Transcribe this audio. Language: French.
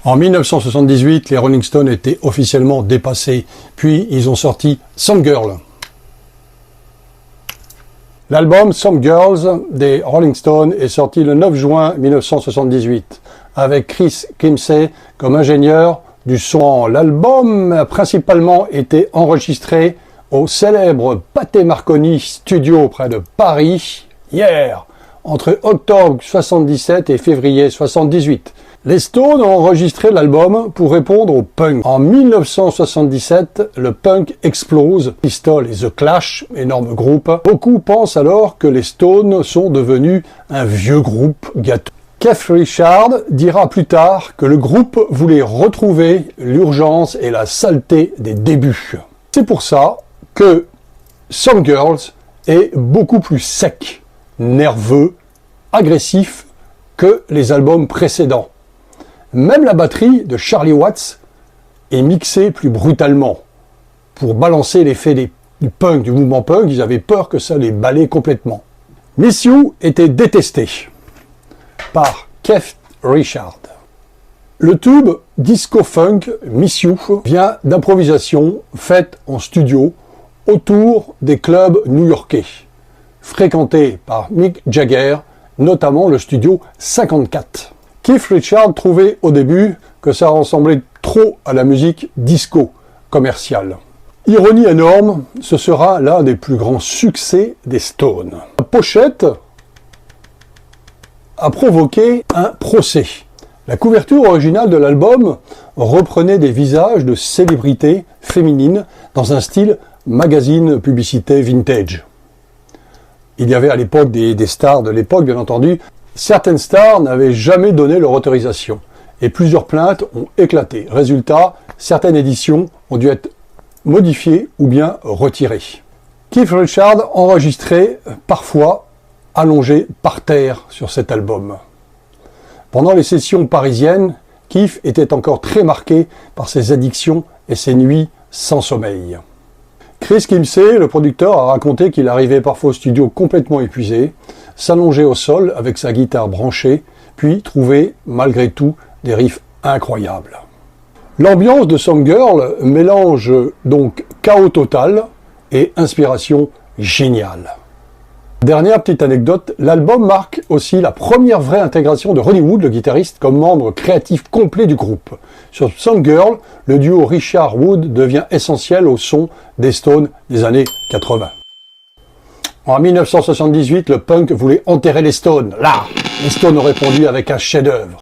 En 1978, les Rolling Stones étaient officiellement dépassés, puis ils ont sorti Some Girl. L'album Some Girls des Rolling Stones est sorti le 9 juin 1978, avec Chris Kimsey comme ingénieur du son. L'album a principalement été enregistré au célèbre Pathé Marconi Studio près de Paris, entre octobre 77 et février 78. Les Stones ont enregistré l'album pour répondre au punk. En 1977, le punk explose. Pistols et The Clash, énorme groupe. Beaucoup pensent alors que les Stones sont devenus un vieux groupe gâteux. Keith Richards dira plus tard que le groupe voulait retrouver l'urgence et la saleté des débuts. C'est pour ça que Some Girls est beaucoup plus sec, nerveux, agressif que les albums précédents. Même la batterie de Charlie Watts est mixée plus brutalement. Pour balancer l'effet du punk, du mouvement punk, ils avaient peur que ça les balaye complètement. Miss You était détesté par Keith Richards. Le tube disco-funk Miss You vient d'improvisations faites en studio autour des clubs new-yorkais, fréquentés par Mick Jagger, notamment le studio 54. Keith Richards trouvait au début que ça ressemblait trop à la musique disco commerciale. Ironie énorme, ce sera l'un des plus grands succès des Stones. La pochette a provoqué un procès. La couverture originale de l'album reprenait des visages de célébrités féminines dans un style magazine publicité vintage. Il y avait à l'époque des stars de l'époque, bien entendu. Certaines stars n'avaient jamais donné leur autorisation et plusieurs plaintes ont éclaté. Résultat, certaines éditions ont dû être modifiées ou bien retirées. Keith Richards enregistrait parfois allongé par terre sur cet album. Pendant les sessions parisiennes, Keith était encore très marqué par ses addictions et ses nuits sans sommeil. Chris Kimsey, le producteur, a raconté qu'il arrivait parfois au studio complètement épuisé, s'allongeait au sol avec sa guitare branchée, puis trouvait malgré tout des riffs incroyables. L'ambiance de Some Girl mélange donc chaos total et inspiration géniale. Dernière petite anecdote, l'album marque aussi la première vraie intégration de Ronnie Wood, le guitariste, comme membre créatif complet du groupe. Sur Some Girl, le duo Richard-Wood devient essentiel au son des Stones des années 80. En 1978, le punk voulait enterrer les Stones. Là, les Stones ont répondu avec un chef-d'œuvre.